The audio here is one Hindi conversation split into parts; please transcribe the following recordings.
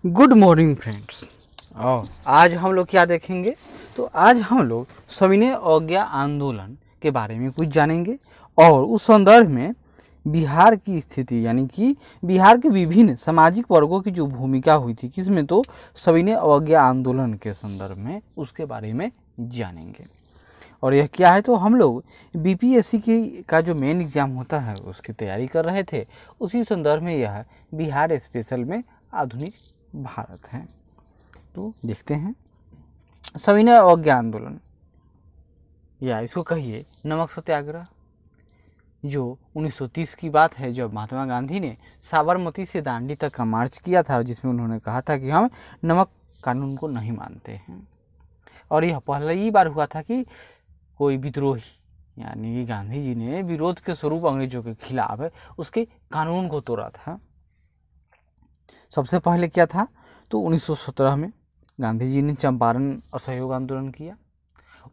Good morning friends. और आज हम लोग क्या देखेंगे, तो आज हम लोग सविनय अवज्ञा आंदोलन के बारे में कुछ जानेंगे और उस संदर्भ में बिहार की स्थिति यानी कि बिहार के विभिन्न सामाजिक वर्गों की जो भूमिका हुई थी किसमें, तो सविनय अवज्ञा आंदोलन के संदर्भ में उसके बारे में जानेंगे। और यह क्या है, तो हम लोग बीपीएससी की का जो मेन एग्ज़ाम होता है उसकी तैयारी कर रहे थे, उसी संदर्भ में यह बिहार स्पेशल में आधुनिक भारत है। तो देखते हैं सविनय अवज्ञा आंदोलन या इसको कहिए नमक सत्याग्रह, जो 1930 की बात है, जब महात्मा गांधी ने साबरमती से दांडी तक का मार्च किया था, जिसमें उन्होंने कहा था कि हम नमक कानून को नहीं मानते हैं। और यह पहली बार हुआ था कि कोई विद्रोही यानी कि गांधी जी ने विरोध के स्वरूप अंग्रेजों के खिलाफ उसके कानून को तोड़ा था। सबसे पहले क्या था, तो 1917 में गांधी जी ने चंपारण असहयोग आंदोलन किया।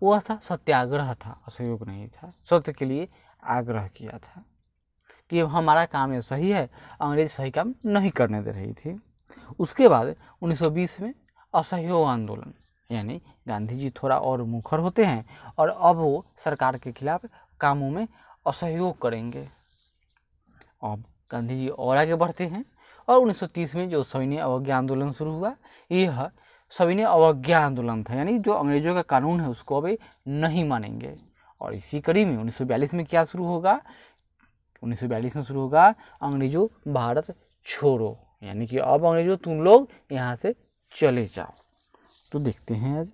वह था सत्याग्रह था, असहयोग नहीं था, सत्य के लिए आग्रह किया था कि हमारा काम ये सही है, अंग्रेज सही काम नहीं करने दे रही थी। उसके बाद 1920 में असहयोग आंदोलन, यानी गांधी जी थोड़ा और मुखर होते हैं और अब वो सरकार के खिलाफ कामों में असहयोग करेंगे। अब गांधी जी और आगे बढ़ते हैं और 1930 में जो सविनय अवज्ञा आंदोलन शुरू हुआ, यह सविनय अवज्ञा आंदोलन था, यानी जो अंग्रेजों का कानून है उसको अभी नहीं मानेंगे। और इसी कड़ी में 1942 में क्या शुरू होगा, 1942 में शुरू होगा अंग्रेजों भारत छोड़ो, यानी कि अब अंग्रेजों तुम लोग यहाँ से चले जाओ। तो देखते हैं आज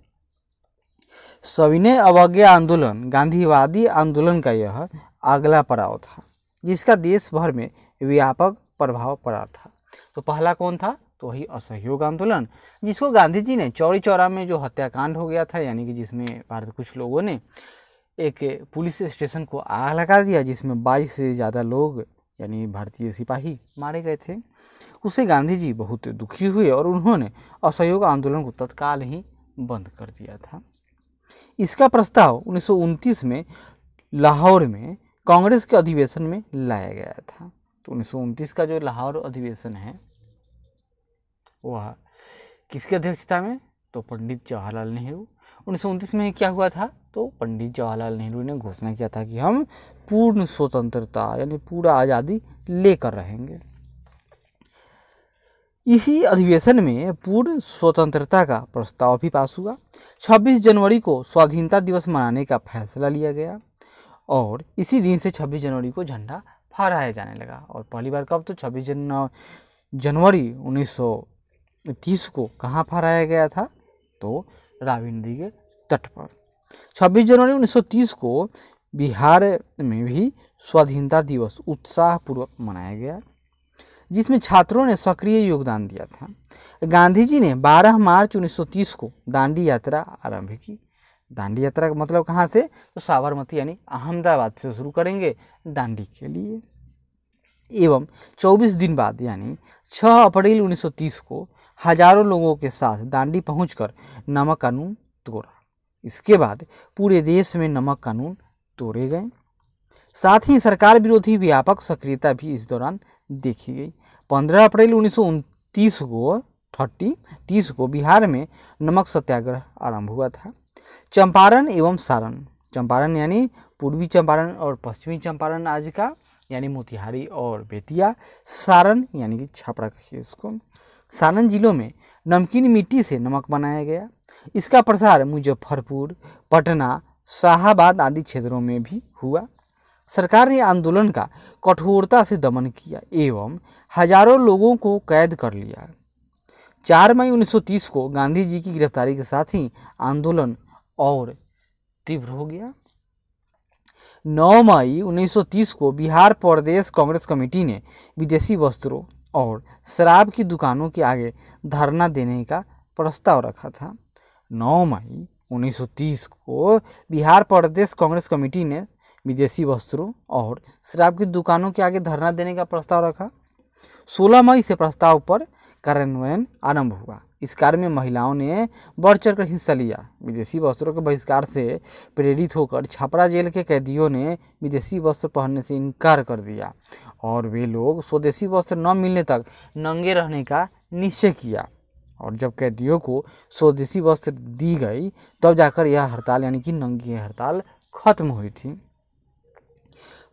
सविनय अवज्ञा आंदोलन गांधीवादी आंदोलन का यह अगला पड़ाव था, जिसका देश भर में व्यापक प्रभाव पड़ा था। तो पहला कौन था, तो वही असहयोग आंदोलन, जिसको गांधी जी ने चौरी चौरा में जो हत्याकांड हो गया था, यानी कि जिसमें भारत कुछ लोगों ने एक पुलिस स्टेशन को आग लगा दिया, जिसमें 22 से ज़्यादा लोग यानी भारतीय सिपाही मारे गए थे। उसे गांधी जी बहुत दुखी हुए और उन्होंने असहयोग आंदोलन को तत्काल ही बंद कर दिया था। इसका प्रस्ताव 1929 में लाहौर में कांग्रेस के अधिवेशन में लाया गया था। तो 1929 का जो लाहौर अधिवेशन है वह किसकी अध्यक्षता में, तो पंडित जवाहरलाल नेहरू। 1929 में क्या हुआ था, तो पंडित जवाहरलाल नेहरू ने घोषणा किया था कि हम पूर्ण स्वतंत्रता यानी पूरा आज़ादी लेकर रहेंगे। इसी अधिवेशन में पूर्ण स्वतंत्रता का प्रस्ताव भी पास हुआ। 26 जनवरी को स्वाधीनता दिवस मनाने का फैसला लिया गया और इसी दिन से 26 जनवरी को झंडा फहराया जाने लगा। और पहली बार कब, तो 26 जनवरी 1930 को कहाँ फहराया गया था, तो रावी नदी के तट पर। 26 जनवरी 1930 को बिहार में भी स्वाधीनता दिवस उत्साहपूर्वक मनाया गया, जिसमें छात्रों ने सक्रिय योगदान दिया था। गांधी जी ने 12 मार्च 1930 को दांडी यात्रा आरंभ की। दांडी यात्रा का मतलब कहाँ से, तो साबरमती यानी अहमदाबाद से शुरू करेंगे दांडी के लिए। एवं 24 दिन बाद यानी 6 अप्रैल 1930 को हजारों लोगों के साथ दांडी पहुंचकर नमक कानून तोड़ा। इसके बाद पूरे देश में नमक कानून तोड़े गए। साथ ही सरकार विरोधी व्यापक सक्रियता भी इस दौरान देखी गई। 15 अप्रैल 1930 को बिहार में नमक सत्याग्रह आरंभ हुआ था। चंपारण एवं सारण, चंपारण यानी पूर्वी चंपारण और पश्चिमी चंपारण आज का, यानी मोतिहारी और बेतिया, सारण यानी कि छपरा कहिए इसको, सारण जिलों में नमकीन मिट्टी से नमक बनाया गया। इसका प्रसार मुजफ्फरपुर, पटना, शाहाबाद आदि क्षेत्रों में भी हुआ। सरकार ने आंदोलन का कठोरता से दमन किया एवं हजारों लोगों को कैद कर लिया। 4 मई 1930 को गांधी जी की गिरफ्तारी के साथ ही आंदोलन और तीव्र हो गया। 9 मई 1930 को बिहार प्रदेश कांग्रेस कमेटी ने विदेशी वस्त्रों और शराब की दुकानों के आगे धरना देने का प्रस्ताव रखा था। 9 मई 1930 को बिहार प्रदेश कांग्रेस कमेटी ने विदेशी वस्त्रों और शराब की दुकानों के आगे धरना देने का प्रस्ताव रखा। 16 मई से प्रस्ताव पर कार्यान्वयन आरंभ हुआ। इस कार्य में महिलाओं ने बढ़ चढ़कर हिस्सा लिया। विदेशी वस्त्रों के बहिष्कार से प्रेरित होकर छपरा जेल के कैदियों ने विदेशी वस्त्र पहनने से इनकार कर दिया और वे लोग स्वदेशी वस्त्र न मिलने तक नंगे रहने का निश्चय किया। और जब कैदियों को स्वदेशी वस्त्र दी गई तब जाकर यह हड़ताल यानी कि नंगी हड़ताल खत्म हुई थी।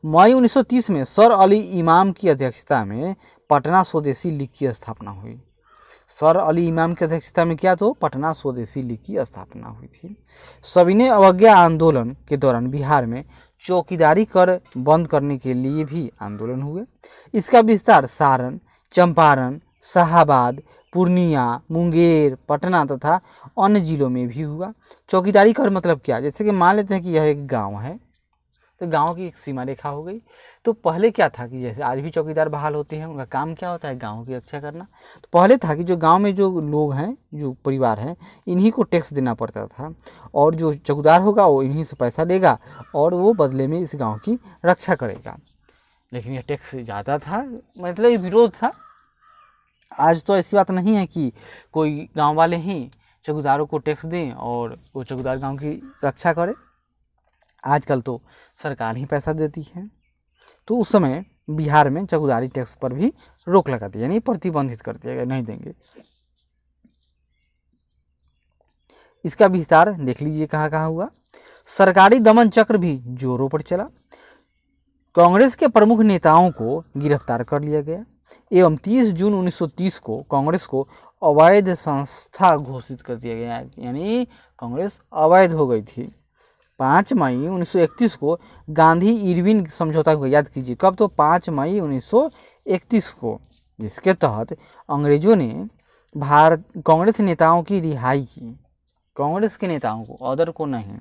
मई 1930 में सर अली इमाम की अध्यक्षता में पटना स्वदेशी लीग की स्थापना हुई। सर अली इमाम की अध्यक्षता में क्या, तो पटना स्वदेशी लीग की स्थापना हुई थी। सविनय अवज्ञा आंदोलन के दौरान बिहार में चौकीदारी कर बंद करने के लिए भी आंदोलन हुए। इसका विस्तार सारण, चंपारण, शाहाबाद, पूर्णिया, मुंगेर, पटना तथा अन्य जिलों में भी हुआ। चौकीदारी कर मतलब क्या, जैसे कि मान लेते हैं कि यह एक गांव है, तो गांव की एक सीमा रेखा हो गई। तो पहले क्या था कि जैसे आज भी चौकीदार बहाल होते हैं, उनका काम क्या होता है, गांव की रक्षा करना। तो पहले था कि जो गांव में जो लोग हैं, जो परिवार हैं, इन्हीं को टैक्स देना पड़ता था और जो चौकीदार होगा वो इन्हीं से पैसा लेगा और वो बदले में इस गाँव की रक्षा करेगा। लेकिन यह टैक्स ज़्यादा था, मतलब ये विरोध था। आज तो ऐसी बात नहीं है कि कोई गांव वाले ही चौकीदारों को टैक्स दें और वो चौकीदार गांव की रक्षा करे। आजकल तो सरकार ही पैसा देती है। तो उस समय बिहार में चौकीदारी टैक्स पर भी रोक लगा दी, यानी प्रतिबंधित कर दिया गया, नहीं देंगे। इसका विस्तार देख लीजिए कहाँ कहाँ हुआ। सरकारी दमन चक्र भी जोरों पर चला। कांग्रेस के प्रमुख नेताओं को गिरफ्तार कर लिया गया एवं 30 जून 1930 को कांग्रेस को अवैध संस्था घोषित कर दिया गया, यानी कांग्रेस अवैध हो गई थी। 5 मई 1931 को गांधी इरविन समझौता को याद कीजिए, कब, तो 5 मई 1931 को, जिसके तहत अंग्रेजों ने कांग्रेस नेताओं की रिहाई की, कांग्रेस के नेताओं को, अदर को नहीं।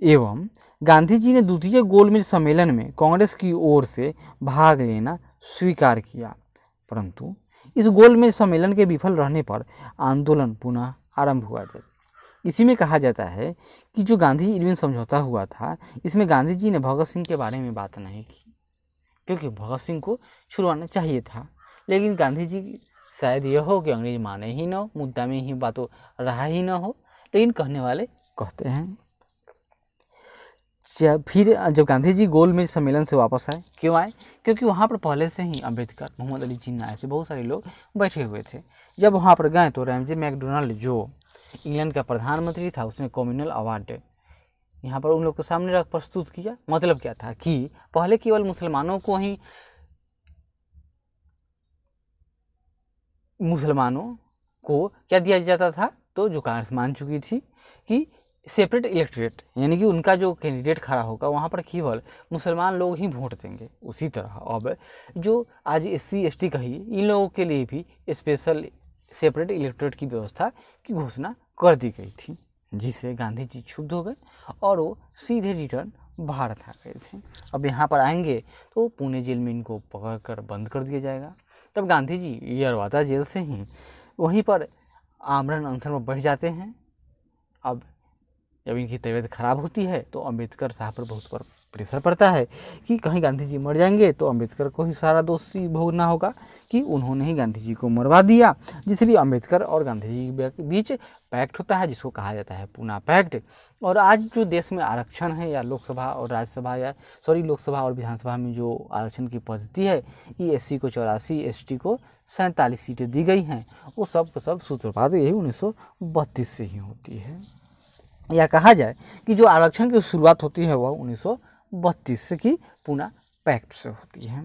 एवं गांधी जी ने द्वितीय गोलमेज सम्मेलन में कांग्रेस की ओर से भाग लेना स्वीकार किया, परंतु इस गोलमेज सम्मेलन के विफल रहने पर आंदोलन पुनः आरंभ हुआ। इसी में कहा जाता है कि जो गांधी इरविन समझौता हुआ था, इसमें गांधी जी ने भगत सिंह के बारे में बात नहीं की, क्योंकि भगत सिंह को छुड़वाना चाहिए था। लेकिन गांधी जी शायद यह हो कि अंग्रेज माने ही न हो, मुद्दा में ही बातों रहा ही न हो, लेकिन कहने वाले कहते हैं। फिर जब गांधी जी गोलमेज सम्मेलन से वापस आए, क्यों आए, क्योंकि वहाँ पर पहले से ही अम्बेडकर, मोहम्मद अली जिन्ना, ऐसे बहुत सारे लोग बैठे हुए थे। जब वहाँ पर गए तो रैमजे मैकडोनाल्ड, जो इंग्लैंड का प्रधानमंत्री था, उसने कम्युनल अवार्ड यहाँ पर उन लोग के सामने रख प्रस्तुत किया। मतलब क्या था कि पहले केवल मुसलमानों को क्या दिया जाता था, तो जो कांग्रेस मान चुकी थी कि सेपरेट इलेक्टोरेट, यानी कि उनका जो कैंडिडेट खड़ा होगा वहाँ पर केवल मुसलमान लोग ही वोट देंगे। उसी तरह अब जो आज SC ST कही, इन लोगों के लिए भी स्पेशल सेपरेट इलेक्टोरेट की व्यवस्था की घोषणा कर दी गई थी, जिससे गांधी जी क्षुब्ध हो गए और वो सीधे रिटर्न भारत आ गए थे। अब यहाँ पर आएंगे तो पुणे जेल में इनको पकड़कर बंद कर दिया जाएगा। तब गांधी जी यरवादा जेल से ही वहीं पर आमरण अनशन में बैठ जाते हैं। अब जब इनकी तबीयत खराब होती है तो अंबेडकर साहब पर बहुत प्रेशर पड़ता है कि कहीं गांधी जी मर जाएंगे तो अंबेडकर को ही सारा दोषी भोगना होगा कि उन्होंने ही गांधी जी को मरवा दिया। जिसलिए अंबेडकर और गांधी जी के बीच पैक्ट होता है, जिसको कहा जाता है पूना पैक्ट। और आज जो देश में आरक्षण है, या लोकसभा और राज्यसभा, या लोकसभा और विधानसभा में जो आरक्षण की पद्धति है, ये SC को 84, ST को 47 सीटें दी गई हैं, वो सब सूत्रपात यही 1932 से ही होती है। या कहा जाए कि जो आरक्षण की शुरुआत होती है वह 1932 से की पूना पैक्ट से होती है।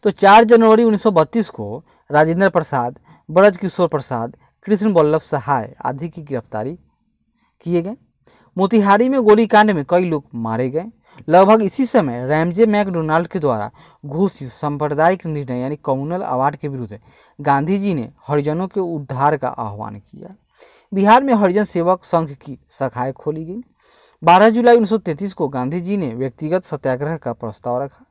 तो 4 जनवरी 1932 को राजेंद्र प्रसाद, ब्रज किशोर प्रसाद, कृष्ण वल्लभ सहाय आदि की गिरफ्तारी किए गए। मोतिहारी में गोलीकांड में कई लोग मारे गए। लगभग इसी समय रैमजे मैकडोनाल्ड के द्वारा घोषित सांप्रदायिक निर्णय यानी कम्युनल अवार्ड के विरुद्ध गांधी जी ने हरिजनों के उद्धार का आह्वान किया। बिहार में हरिजन सेवक संघ की शाखाएं खोली गई। 12 जुलाई 1933 को गांधी जी ने व्यक्तिगत सत्याग्रह का प्रस्ताव रखा।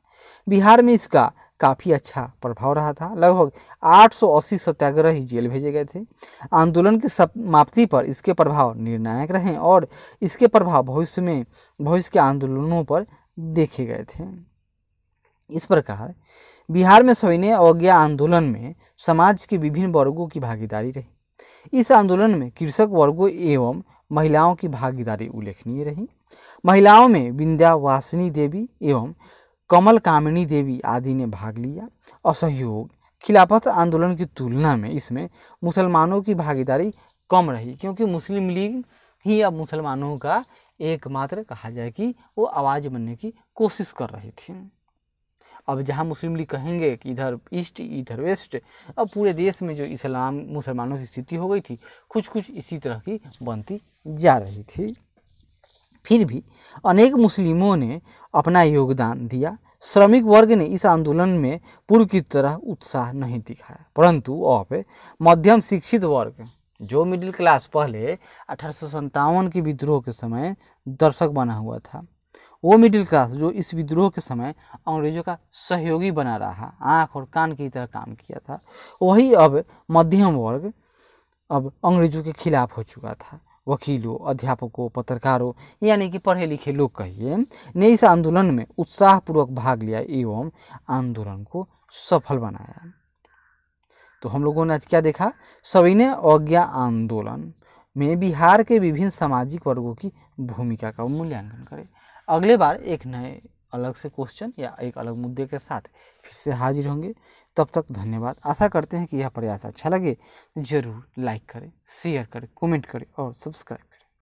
बिहार में इसका काफ़ी अच्छा प्रभाव रहा था। लगभग 880 सत्याग्रही जेल भेजे गए थे। आंदोलन की समाप्ति पर इसके प्रभाव निर्णायक रहे और इसके प्रभाव भविष्य के आंदोलनों पर देखे गए थे। इस प्रकार बिहार में सविनय अवज्ञा आंदोलन में समाज के विभिन्न वर्गों की भागीदारी रही। इस आंदोलन में कृषक वर्गों एवं महिलाओं की भागीदारी उल्लेखनीय रही। महिलाओं में विंध्यावासिनी देवी एवं कमल कामिनी देवी आदि ने भाग लिया। असहयोग खिलाफत आंदोलन की तुलना में इसमें मुसलमानों की भागीदारी कम रही, क्योंकि मुस्लिम लीग ही अब मुसलमानों का एकमात्र कहा जाए कि वो आवाज़ बनने की कोशिश कर रही थी। अब जहाँ मुस्लिम लीग कहेंगे कि इधर ईस्ट इधर वेस्ट, अब पूरे देश में जो इस्लाम मुसलमानों की स्थिति हो गई थी कुछ कुछ इसी तरह की बनती जा रही थी। फिर भी अनेक मुस्लिमों ने अपना योगदान दिया। श्रमिक वर्ग ने इस आंदोलन में पूर्व की तरह उत्साह नहीं दिखाया, परंतु अब मध्यम शिक्षित वर्ग, जो मिडिल क्लास पहले 1857 के विद्रोह के समय दर्शक बना हुआ था, वो मिडिल क्लास जो इस विद्रोह के समय अंग्रेजों का सहयोगी बना रहा, आँख और कान की तरह काम किया था, वही अब मध्यम वर्ग अब अंग्रेजों के खिलाफ हो चुका था। वकीलों, अध्यापकों, पत्रकारों यानी कि पढ़े लिखे लोग कहिए ने इस आंदोलन में उत्साहपूर्वक भाग लिया एवं आंदोलन को सफल बनाया। तो हम लोगों ने आज क्या देखा? सविनय अवज्ञा आंदोलन में बिहार के विभिन्न सामाजिक वर्गों की भूमिका का मूल्यांकन करें। अगले बार एक नए अलग से क्वेश्चन या एक अलग मुद्दे के साथ फिर से हाजिर होंगे। तब तक धन्यवाद। आशा करते हैं कि यह प्रयास अच्छा लगे। ज़रूर लाइक करें, शेयर करें, कमेंट करें और सब्सक्राइब